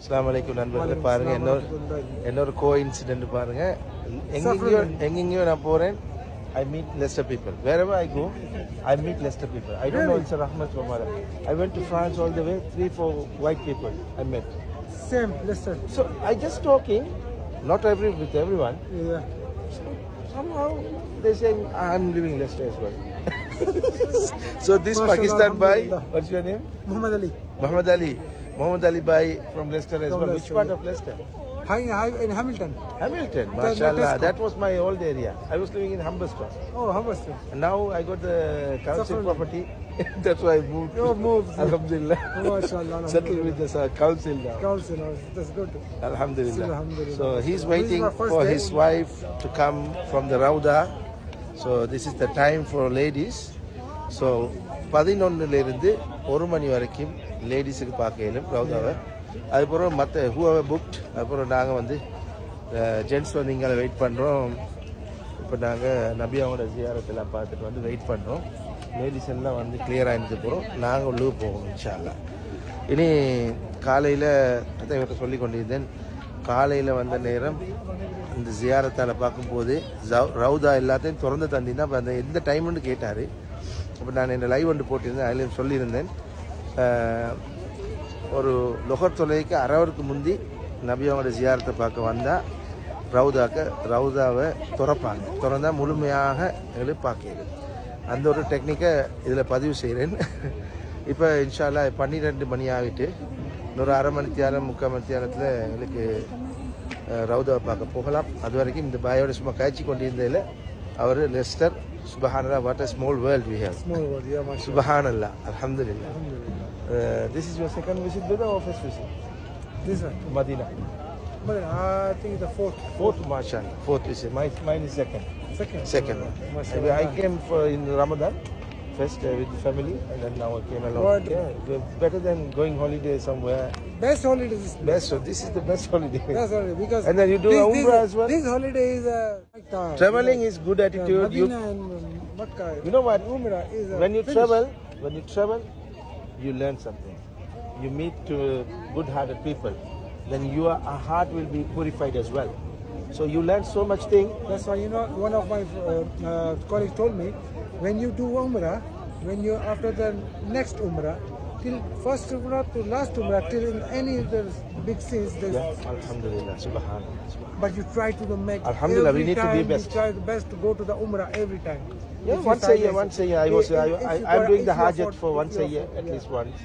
அஸ்ஸலாமு அலைக்கும் நண்பர்களே. பாருங்க இன்னொரு கோஇன்சிடென்ட் பாருங்க. எங்கெங்கேயோ நான் போறேன், I meet Leicester people. Wherever I go, I meet Leicester people. I don't know it's a rahmat from Allah. I went to France all the way, 3-4 white people I met. Same, Leicester. So I just talking, not with everyone. Yeah. Somehow they say I'm living Leicester as well. So this Pakistan bhai, what's your name? Muhammad Ali. Muhammad Ali bhai from Leicester as well. Which part of Leicester? Hi, in Hamilton. Hamilton, mashallah. That was my old area. I was living in Humberston. Oh, Humberston. And now I got the council property. That's why I moved. You moved. Alhamdulillah. MashaAllah. Settled with the council now. Council, that's good. Alhamdulillah. Alhamdulillah. So he's waiting for his wife to come from the Rauda. So this is the time for ladies. So 11 இருந்து 1 மணி வரைக்கும் லேடிஸுக்கு பார்க்க இயலும் ரவுதாவை. அதுக்கப்புறம் மற்ற whoever booked. அதுக்கப்புறம் நாங்கள் வந்து gents வந்து இங்கே வெயிட் பண்ணுறோம். இப்போ நாங்கள் நபியாவோட ஜியாரத்தெல்லாம் பார்த்துட்டு வந்து வெயிட் பண்ணுறோம். லேடிஸ் எல்லாம் வந்து கிளியராக இருந்துட்டு போகிறோம். நாங்கள் உள்ளே போகணும் இன்ஷா அல்லாஹ். இனி காலையில் இவர்கிட்ட சொல்லி கொண்டிருந்தேன். காலையில் வந்த நேரம் இந்த ஜியாரத்தால் பார்க்கும்போது ரவுதா எல்லாத்தையும் திறந்து தந்தீங்கன்னா அப்போ அந்த எந்த டைம்னு கேட்டார். அப்போ நான் என்ன லைவ் ஒன்று போட்டிருந்தேன். அதில் சொல்லியிருந்தேன், ஒரு லொஹர் தொலைக்கு அறவருக்கு முந்தி நபியாவோட ஜியாரத்தை பார்க்க வந்தால் ரவுதாவை திறந்தால் முழுமையாக எங்களுக்கு பார்க்கணும். அந்த ஒரு டெக்னிக்கை இதில் பதிவு செய்கிறேன். இப்போ இன்ஷா அல்லாஹ் 12 மணி ஆகிட்டு இன்னொரு அரை மணித்தியாலம் 3/4 மணித்தியாலத்தில் எங்களுக்கு ரவுதாவை பார்க்க போகலாம். அது வரைக்கும் இந்த பாயோட சும்மா காய்ச்சி கொண்டிருந்ததில் அவர் லெஸ்டர் சுபஹானல்லாஹ், what a small world we have. Small world, yeah, mashallah. Subhanallah, alhamdulillah. This is your second visit brother or first visit? This one. Medina. But I think the fourth. Mashallah. Fourth visit. Mine is second. Second one. Mashallah. I came in Ramadan first with the family, and then now I came along. What? Yeah, better than going holiday somewhere. Best holiday is Best. So this is the best holiday. Best holiday because. And then you do Umrah as well. This holiday is like Traveling is good attitude. Medina and Makkah. You know what? Umrah is When you travel, you learn something. You meet good-hearted people. Then your heart will be purified as well. So you learn so much thing. That's why one of my colleagues told me, when you do Umrah, after the next Umrah, till first Umrah to last Umrah, till in any of the big sins, Yeah, alhamdulillah, subhanallah. but you try to make. Alhamdulillah, we every need to be time best. You try the best to go to the Umrah every time. Yeah, If you once a year. I'm doing the Hajj for once a year, at least once,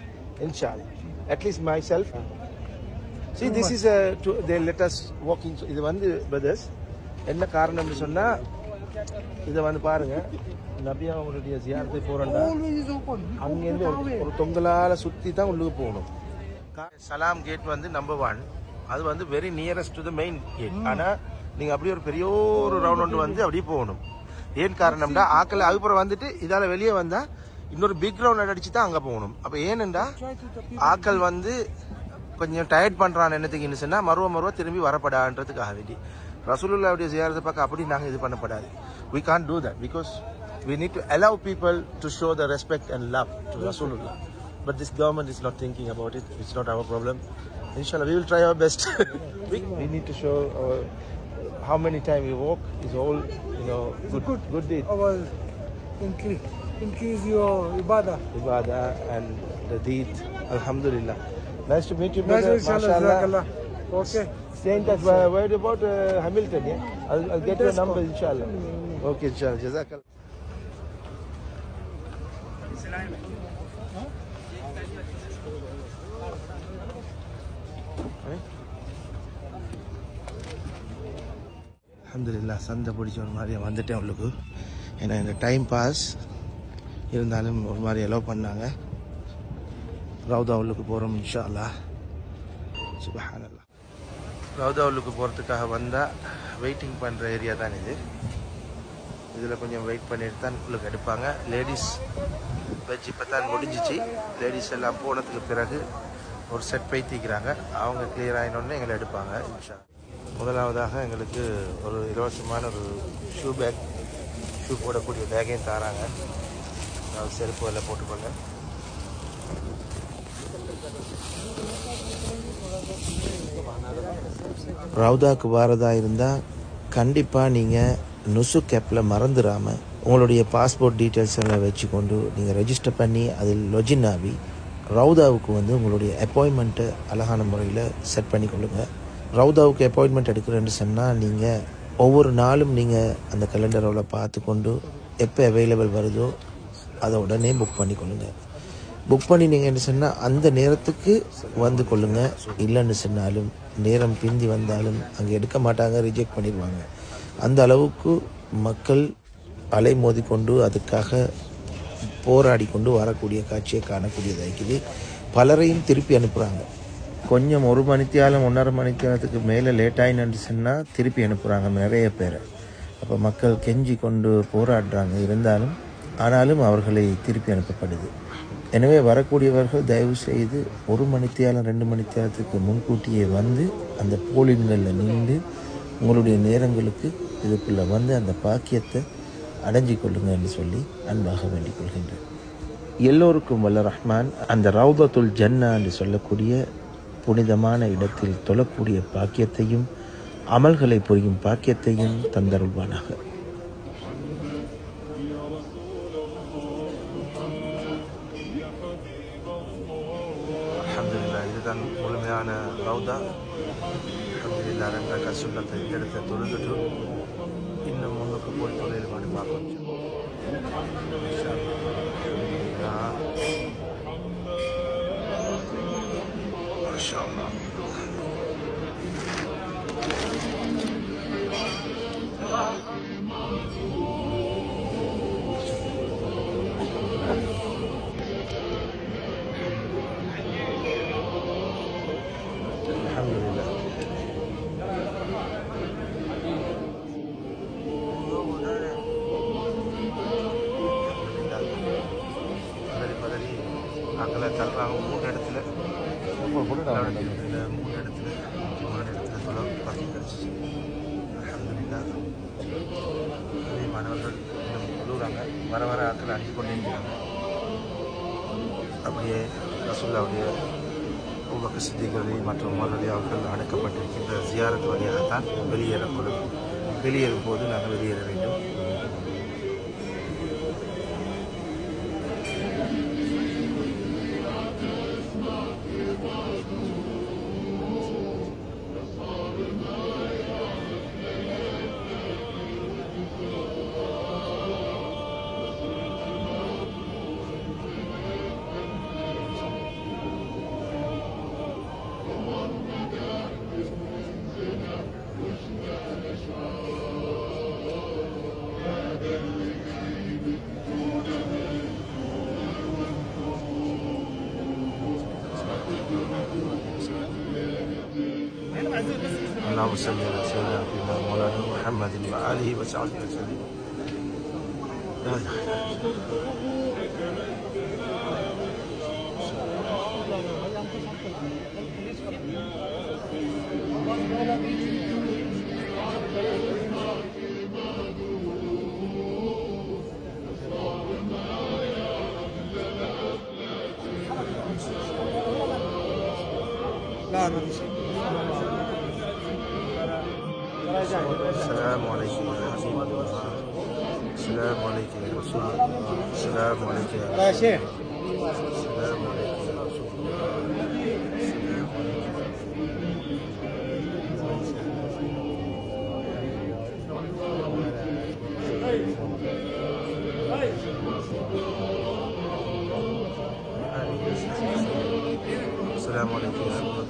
inshallah. At least myself. See, this is they let us walking. இது வந்து brothers, என்ன காரணம்னு சொன்னா இதை வந்து பாருங்க, நபியாவுடைய ஜியாரத்தை போறோம்னா Always open. அங்கேருந்து ஒரு தொங்கலால சுற்றி தான் உள்ளுக்கு போகணும். சலாம் கேட் வந்து நம்பர் 1, அது வந்து very nearest to the main gate. ஆனால் நீங்கள் அப்படியே ஒரு பெரிய ஒரு ரவுண்ட் வந்து அப்படியே போகணும். ஏன் காரணம்னா ஆக்கள் அதுக்கப்புறம் வந்துட்டு இதால் வெளியே வந்தால் இன்னொரு பிக் ரவுண்ட் அடிச்சு தான் அங்கே போகணும். அப்போ ஏனென்றா ஆக்கள் வந்து கொஞ்சம் டயர்ட் பண்ணுறான் என்னத்துக்குன்னு சொன்னால் மறுவ திரும்பி வரப்படான்றதுக்காக வேண்டி ரசூலுல்லாஹ்வுடைய ஜியாரத்தை பார்க்க அப்படி நாங்கள் இது பண்ணப்படாது. We can't do that because we need to allow people to show the respect and love to Rasulullah. But this government is not thinking about it. It's not our problem. Inshallah, we will try our best. we need to show how many times we walk is all, good deed. Our increase your ibadah. Ibadah and the deed. Alhamdulillah. Nice to meet you, brother. Mashallah. Okay. Stay in touch. Worried about Hamilton, yeah? I'll get your number, inshallah. Okay, inshallah. Jazakallah. அல்ஹம்துலில்லாஹ், சந்தை பிடிச்ச ஒரு மாதிரி வந்துட்டேன் உங்களுக்கு. ஏன்னா இந்த time pass இருந்தாலும் ஒரு மாதிரி அலோவ் பண்ணாங்க. ரவுதா உள்ளுக்கு போகிறோம் இன்ஷா அல்லாஹ். சுப்ஹானல்லாஹ். ரவுதா உள்ளுக்கு போகிறதுக்காக வந்தால் வெயிட்டிங் பண்ணுற ஏரியா தான் இது. இதில் கொஞ்சம் வெயிட் பண்ணிட்டு தான் உள்ளுக்கு எடுப்பாங்க. லேடிஸ் வெஜ் இப்போ தான் முடிஞ்சிச்சு. லேடிஸ் எல்லாம் போனதுக்கு பிறகு ஒரு செட் பைத்திக்கிறாங்க. அவங்க கிளியர் ஆகினோடனே எங்களை எடுப்பாங்க இன்ஷா. முதலாவதாக எங்களுக்கு ஒரு இலவசமான ஒரு ஷூ போடக்கூடிய பேக்கையும் தராங்க. செருப்பு எல்லாம் போட்டுக்கொள்ள. ரவுதாக்கு வாரதா இருந்தால் கண்டிப்பாக நீங்கள் நுசுக் ஆப்பில் மறந்துடாமல் உங்களுடைய பாஸ்போர்ட் டீட்டெயில்ஸ் எல்லாம் வச்சுக்கொண்டு நீங்கள் ரெஜிஸ்டர் பண்ணி அதில் லொஜின் ஆகி ரவுதாவுக்கு வந்து உங்களுடைய அப்பாயின்மெண்ட்டை அழகான முறையில் செட் பண்ணி கொள்ளுங்கள். ரவுதாவுக்கு அப்பாயின்மெண்ட் எடுக்கிறேன்னு சொன்னால் நீங்கள் ஒவ்வொரு நாளும் நீங்கள் அந்த கேலண்டரில் பார்த்து கொண்டு எப்போ அவைலபிள் வருதோ அதை உடனே புக் பண்ணி கொள்ளுங்கள். புக் பண்ணி நீங்கள் என்ன சொன்னால் அந்த நேரத்துக்கு வந்து கொள்ளுங்கள். இல்லைன்னு சொன்னாலும் நேரம் பிந்தி வந்தாலும் அங்கே எடுக்க மாட்டாங்க, ரிஜெக்ட் பண்ணிடுவாங்க. அந்த அளவுக்கு மக்கள் அலை மோதி கொண்டு அதுக்காக போராடி கொண்டு வரக்கூடிய காட்சியை காணக்கூடியதாகிக்குது. பலரையும் திருப்பி அனுப்புகிறாங்க. கொஞ்சம் 1 மணித்தியாலம் 1.5 மணித்தியாலத்துக்கு மேலே லேட்டாயின்னு சொன்னால் திருப்பி அனுப்புகிறாங்க நிறைய பேரை. அப்போ மக்கள் கெஞ்சி கொண்டு போராடுறாங்க. ஆனாலும் அவர்களை திருப்பி அனுப்பப்படுது. எனவே வரக்கூடியவர்கள் தயவு செய்து 1 மணித்தியாலம் 2 மணித்தியாலத்துக்கு முன்கூட்டியே வந்து அந்த போலின்களில் நின்று உங்களுடைய நேரங்களுக்கு இதுக்குள்ளே வந்து அந்த பாக்கியத்தை அடைஞ்சி கொள்ளுங்க என்று சொல்லி அன்பாக வேண்டிக் கொள்கின்றேன். எல்லோருக்கும் வல்ல ரஹ்மான் அந்த ரவுதத்துல் ஜன்னா என்று சொல்லக்கூடிய புனிதமான இடத்தில் தொழக்கூடிய பாக்கியத்தையும் அமல்களை புரியும் பாக்கியத்தையும் தந்தருள்வானாக. அல்ஹம்துலில்லாஹ், இதுதான் முழுமையான ரவுதா. அல்ஹம்துலில்லாஹ், 2 ரக்காத் சுன்னத்தை எடுத்து தொழுதுட்டு இன்னும் முன்னுக்கு போய் தொழில் பண்ணி பார்க்கணும். அங்கே தள்ளுறாங்க 3 இடத்துல முக்கியமான இடத்துல தொலை பற்றி கிடச்சிச்சு. அல்ஹம்துலில்லாஹ், நிறைய மாணவர்கள் இன்னும் தொழுகிறாங்க. வர ஆட்கள் அஞ்சு கொண்டே இருக்கிறாங்க. அப்படியே ரசூலுல்லாஹ்வுடைய அபூபக்கர் சித்திக் மற்றும் உமர் அவர்கள் அடக்கப்பட்டிருக்கின்ற ஜியாரத் வழியாகத்தான் வெளியேறப்படும். வெளியேறும் போது நாங்கள் வெளியேற வேண்டும். اللهم صل على سيدنا مولانا محمد وآله وصحبه وسلم. لا إله السلام عليكم يا حبيب الله. السلام عليك يا رسول الله. السلام عليك يا شيخ. السلام عليك يا رسول الله. السلام عليكم يا رسول الله.